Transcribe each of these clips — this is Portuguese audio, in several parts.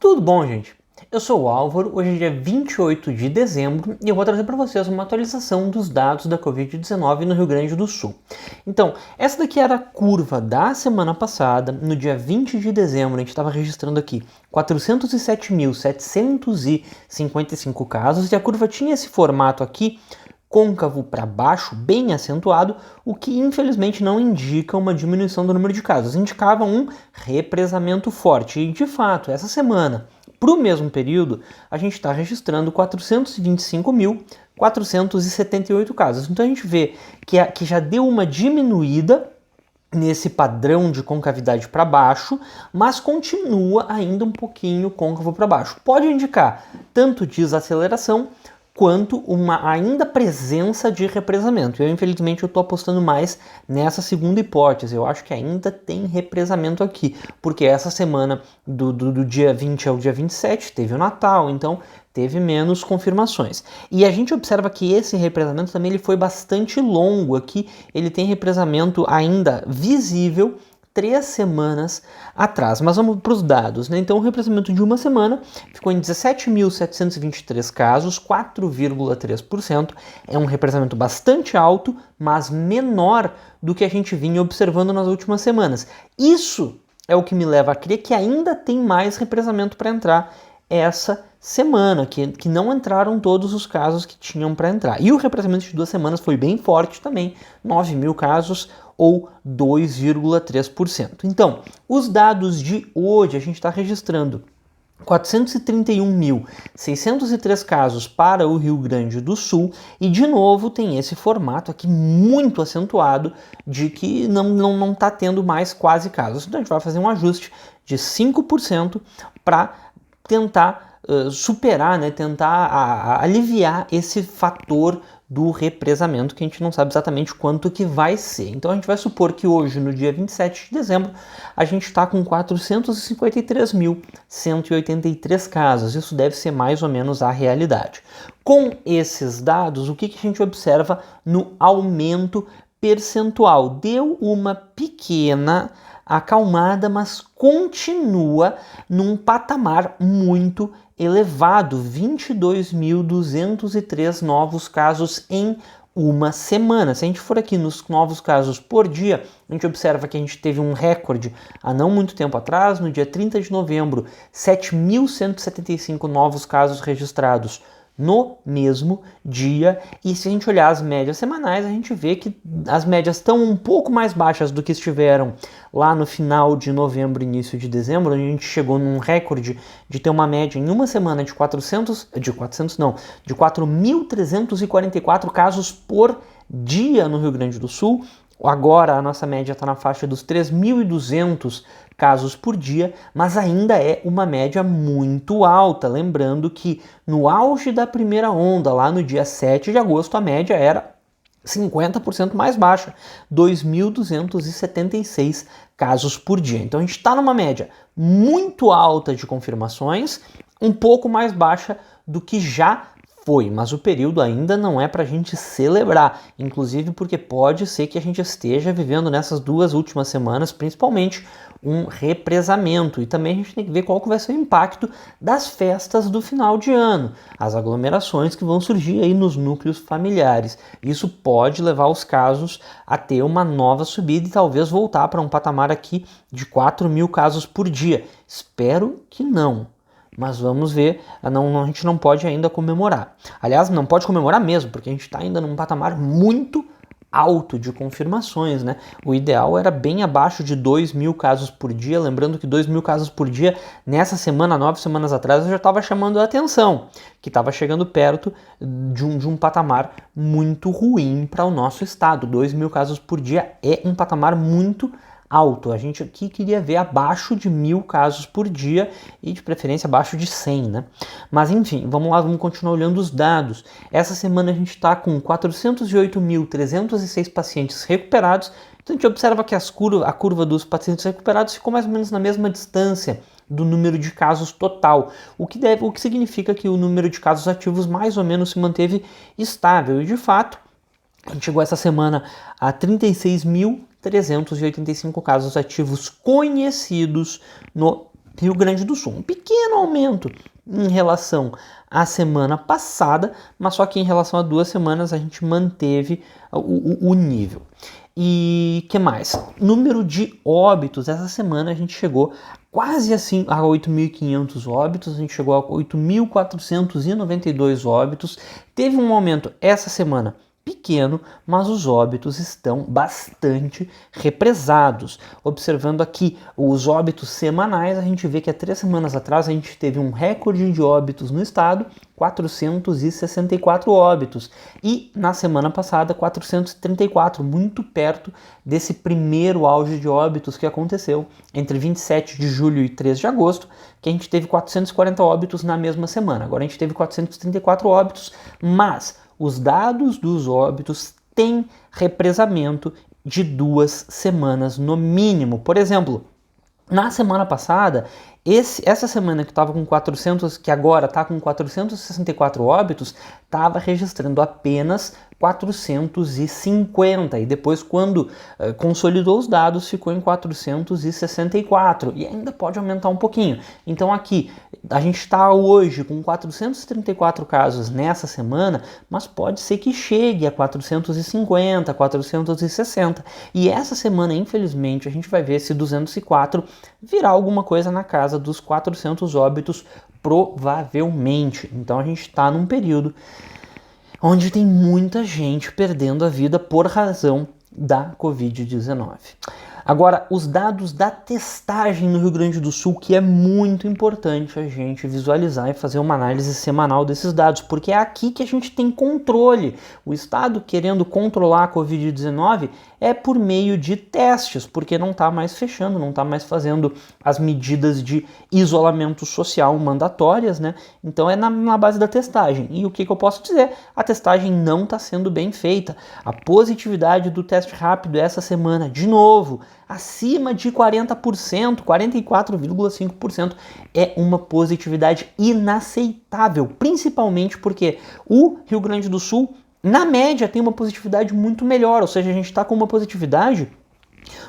Tudo bom, gente? Eu sou o Álvaro, hoje é dia 28 de dezembro e eu vou trazer para vocês uma atualização dos dados da Covid-19 no Rio Grande do Sul. Então, essa daqui era a curva da semana passada, no dia 20 de dezembro, a gente estava registrando aqui 407.755 casos e a curva tinha esse formato aqui, côncavo para baixo, bem acentuado, o que infelizmente não indica uma diminuição do número de casos, indicava um represamento forte. E de fato, essa semana, para o mesmo período, a gente está registrando 425.478 casos. Então a gente vê que já deu uma diminuída nesse padrão de concavidade para baixo, mas continua ainda um pouquinho côncavo para baixo. Pode indicar tanto desaceleração quanto uma ainda presença de represamento. Infelizmente, eu estou apostando mais nessa segunda hipótese. Eu acho que ainda tem represamento aqui, porque essa semana do dia 20 ao dia 27 teve o Natal, então teve menos confirmações. E a gente observa que esse represamento também ele foi bastante longo aqui, ele tem represamento ainda visível 3 semanas atrás. Mas vamos para os dados, né? Então o represamento de uma semana ficou em 17.723 casos, 4,3%. É um represamento bastante alto, mas menor do que a gente vinha observando nas últimas semanas. Isso é o que me leva a crer que ainda tem mais represamento para entrar essa semana, que não entraram todos os casos que tinham para entrar. E o represamento de 2 semanas foi bem forte também, 9.000 casos ou 2,3%. Então, os dados de hoje, a gente está registrando 431.603 casos para o Rio Grande do Sul e, de novo, tem esse formato aqui muito acentuado de que não está tendo mais quase casos. Então, a gente vai fazer um ajuste de 5% para tentar superar, né, tentar aliviar esse fator do represamento que a gente não sabe exatamente quanto que vai ser. Então a gente vai supor que hoje, no dia 27 de dezembro, a gente está com 453.183 casos. Isso deve ser mais ou menos a realidade. Com esses dados, o que a gente observa no aumento percentual? Deu uma pequena acalmada, mas continua num patamar muito elevado, 22.203 novos casos em uma semana. Se a gente for aqui nos novos casos por dia, a gente observa que a gente teve um recorde há não muito tempo atrás, no dia 30 de novembro, 7.175 novos casos registrados no mesmo dia, e se a gente olhar as médias semanais, a gente vê que as médias estão um pouco mais baixas do que estiveram lá no final de novembro, início de dezembro, onde a gente chegou num recorde de ter uma média em uma semana de 4.344 casos por dia no Rio Grande do Sul. Agora a nossa média está na faixa dos 3.200 casos por dia, mas ainda é uma média muito alta. Lembrando que no auge da primeira onda, lá no dia 7 de agosto, a média era 50% mais baixa, 2.276 casos por dia. Então a gente está numa média muito alta de confirmações, um pouco mais baixa do que já foi, mas o período ainda não é para a gente celebrar, inclusive porque pode ser que a gente esteja vivendo nessas 2 últimas semanas, principalmente, um represamento, e também a gente tem que ver qual que vai ser o impacto das festas do final de ano, as aglomerações que vão surgir aí nos núcleos familiares. Isso pode levar os casos a ter uma nova subida e talvez voltar para um patamar aqui de 4.000 casos por dia. Espero que não. Mas vamos ver, a gente não pode ainda comemorar. Aliás, não pode comemorar mesmo, porque a gente está ainda num patamar muito alto de confirmações, né? O ideal era bem abaixo de 2.000 casos por dia, lembrando que 2.000 casos por dia, nessa semana, 9 semanas atrás, eu já estava chamando a atenção, que estava chegando perto de um patamar muito ruim para o nosso estado. 2.000 casos por dia é um patamar muito alto. A gente aqui queria ver abaixo de 1.000 casos por dia e de preferência abaixo de 100, né? Mas enfim, vamos lá, vamos continuar olhando os dados. Essa semana a gente está com 408.306 pacientes recuperados. Então a gente observa que a curva dos pacientes recuperados ficou mais ou menos na mesma distância do número de casos total, o que significa que o número de casos ativos mais ou menos se manteve estável. E de fato, a gente chegou essa semana a 36.385 casos ativos conhecidos no Rio Grande do Sul. Um pequeno aumento em relação à semana passada, mas só que em relação a 2 semanas a gente manteve o nível. E que mais? Número de óbitos. Essa semana a gente chegou quase assim a 8.500 óbitos, a gente chegou a 8.492 óbitos. Teve um aumento essa semana pequeno, mas os óbitos estão bastante represados. Observando aqui os óbitos semanais, a gente vê que há 3 semanas atrás a gente teve um recorde de óbitos no estado, 464 óbitos, e na semana passada 434, muito perto desse primeiro auge de óbitos que aconteceu entre 27 de julho e 3 de agosto, que a gente teve 440 óbitos na mesma semana. Agora a gente teve 434 óbitos, mas os dados dos óbitos têm represamento de 2 semanas no mínimo. Por exemplo, na semana passada, essa semana que estava com 400, que agora está com 464 óbitos, estava registrando apenas 450, e depois quando consolidou os dados ficou em 464, e ainda pode aumentar um pouquinho. Então aqui a gente está hoje com 434 casos nessa semana, mas pode ser que chegue a 450, 460, e essa semana infelizmente a gente vai ver esse 204 virar alguma coisa na casa dos 400 óbitos provavelmente. Então a gente está num período onde tem muita gente perdendo a vida por razão da Covid-19. Agora, os dados da testagem no Rio Grande do Sul, que é muito importante a gente visualizar e fazer uma análise semanal desses dados, porque é aqui que a gente tem controle. O Estado querendo controlar a Covid-19 é por meio de testes, porque não está mais fechando, não está mais fazendo as medidas de isolamento social mandatórias, né? Então é na base da testagem. E o que eu posso dizer? A testagem não está sendo bem feita. A positividade do teste rápido essa semana, de novo, acima de 40%, 44,5%, é uma positividade inaceitável, principalmente porque o Rio Grande do Sul, na média, tem uma positividade muito melhor, ou seja, a gente está com uma positividade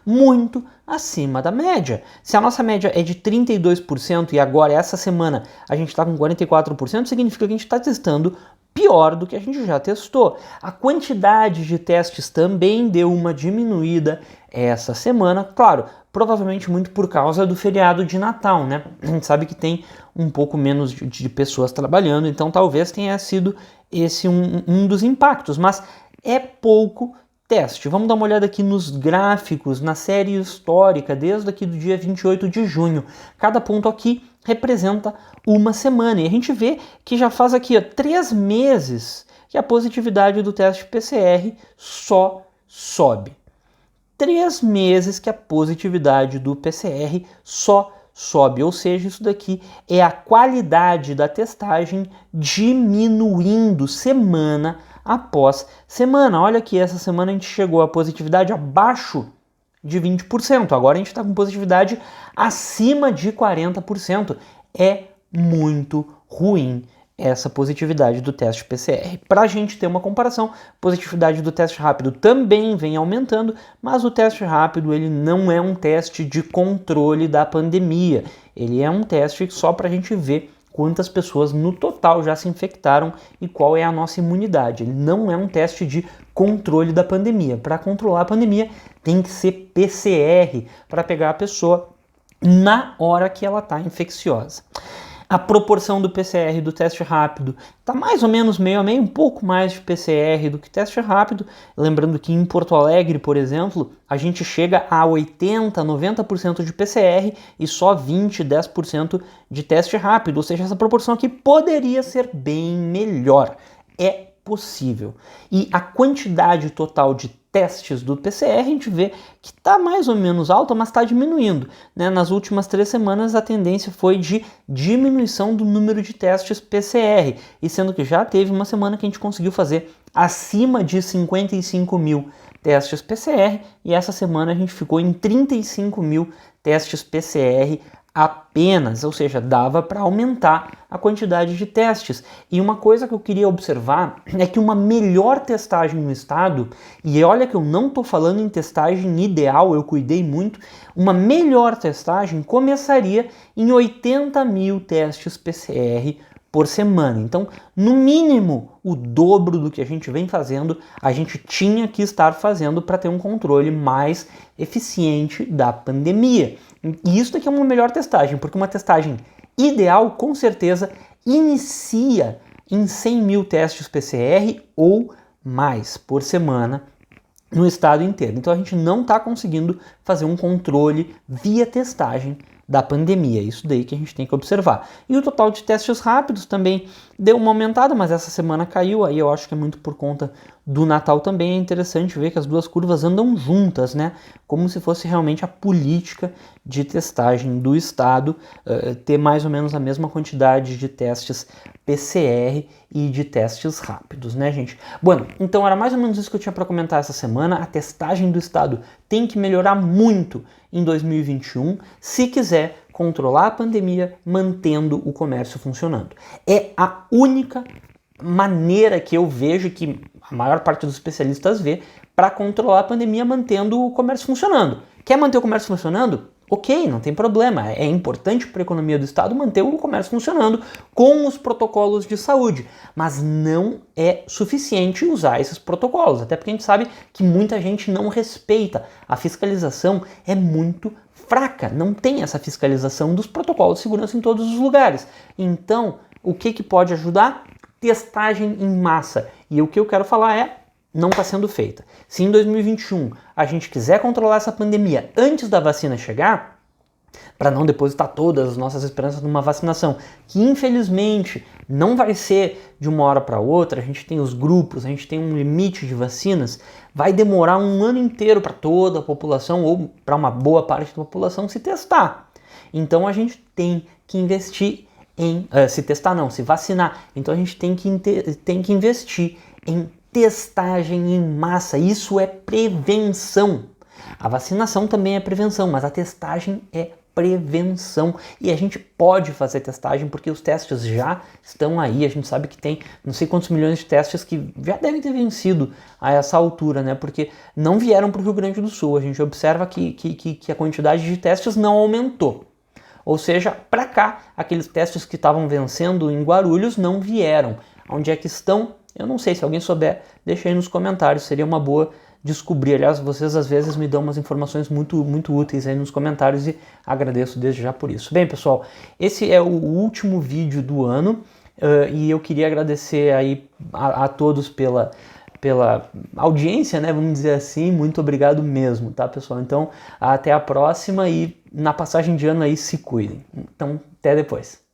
muito acima da média. Se a nossa média é de 32% e agora, essa semana, a gente está com 44%, significa que a gente está testando pior do que a gente já testou. A quantidade de testes também deu uma diminuída essa semana, claro, provavelmente muito por causa do feriado de Natal, né? A gente sabe que tem um pouco menos de pessoas trabalhando, então talvez tenha sido esse um dos impactos, mas é pouco teste. Vamos dar uma olhada aqui nos gráficos, na série histórica, desde aqui do dia 28 de junho. Cada ponto aqui representa uma semana, e a gente vê que já faz aqui 3 meses que a positividade do teste PCR só sobe. 3 meses que a positividade do PCR só sobe, ou seja, isso daqui é a qualidade da testagem diminuindo semana após semana. Olha que essa semana a gente chegou a positividade abaixo de 20%, agora a gente está com positividade acima de 40%. É muito ruim essa positividade do teste PCR. Para a gente ter uma comparação, a positividade do teste rápido também vem aumentando, mas o teste rápido ele não é um teste de controle da pandemia, ele é um teste só para a gente ver quantas pessoas no total já se infectaram e qual é a nossa imunidade. Ele não é um teste de controle da pandemia. Para controlar a pandemia tem que ser PCR para pegar a pessoa na hora que ela está infecciosa. A proporção do PCR do teste rápido está mais ou menos meio a meio, um pouco mais de PCR do que teste rápido. Lembrando que em Porto Alegre, por exemplo, a gente chega a 80%, 90% de PCR e só 20%, 10% de teste rápido. Ou seja, essa proporção aqui poderia ser bem melhor. É possível. E a quantidade total de testes do PCR, a gente vê que está mais ou menos alta, mas está diminuindo, né? Nas últimas 3 semanas a tendência foi de diminuição do número de testes PCR, e sendo que já teve uma semana que a gente conseguiu fazer acima de 55 mil testes PCR, e essa semana a gente ficou em 35 mil testes PCR apenas, ou seja, dava para aumentar a quantidade de testes. E uma coisa que eu queria observar é que uma melhor testagem no estado, e olha que eu não estou falando em testagem ideal, eu cuidei muito, uma melhor testagem começaria em 80 mil testes PCR por semana. Então, no mínimo, o dobro do que a gente vem fazendo, a gente tinha que estar fazendo para ter um controle mais eficiente da pandemia. E isso daqui é uma melhor testagem, porque uma testagem ideal, com certeza, inicia em 100 mil testes PCR ou mais por semana no estado inteiro. Então a gente não está conseguindo fazer um controle via testagem da pandemia, isso daí que a gente tem que observar. E o total de testes rápidos também deu uma aumentada, mas essa semana caiu, aí eu acho que é muito por conta do Natal também. É interessante ver que as duas curvas andam juntas, né? Como se fosse realmente a política de testagem do estado, ter mais ou menos a mesma quantidade de testes PCR e de testes rápidos, né, gente? Bom, então era mais ou menos isso que eu tinha para comentar essa semana. A testagem do estado tem que melhorar muito em 2021, se quiser controlar a pandemia mantendo o comércio funcionando. É a única maneira que eu vejo, que a maior parte dos especialistas vê, para controlar a pandemia mantendo o comércio funcionando. Quer manter o comércio funcionando? Ok, não tem problema. É importante para a economia do estado manter o comércio funcionando com os protocolos de saúde, mas não é suficiente usar esses protocolos, até porque a gente sabe que muita gente não respeita. A fiscalização é muito fraca, não tem essa fiscalização dos protocolos de segurança em todos os lugares. Então, o que pode ajudar? Testagem em massa. E o que eu quero falar é, não está sendo feita. Se em 2021 a gente quiser controlar essa pandemia antes da vacina chegar, para não depositar todas as nossas esperanças numa vacinação, que infelizmente não vai ser de uma hora para outra, a gente tem os grupos, a gente tem um limite de vacinas, vai demorar um ano inteiro para toda a população ou para uma boa parte da população se testar. Então a gente tem que investir em, se vacinar, então a gente tem que investir em testagem em massa. Isso é prevenção. A vacinação também é prevenção, mas a testagem é prevenção. E a gente pode fazer testagem porque os testes já estão aí. A gente sabe que tem não sei quantos milhões de testes que já devem ter vencido a essa altura, né? Porque não vieram para o Rio Grande do Sul. A gente observa que a quantidade de testes não aumentou. Ou seja, para cá, aqueles testes que estavam vencendo em Guarulhos não vieram. Onde é que estão? Eu não sei, se alguém souber, deixa aí nos comentários, seria uma boa descobrir. Aliás, vocês às vezes me dão umas informações muito úteis aí nos comentários e agradeço desde já por isso. Bem, pessoal, esse é o último vídeo do ano e eu queria agradecer aí a todos pela audiência, né, vamos dizer assim. Muito obrigado mesmo, tá, pessoal? Então, até a próxima e na passagem de ano aí se cuidem. Então, até depois.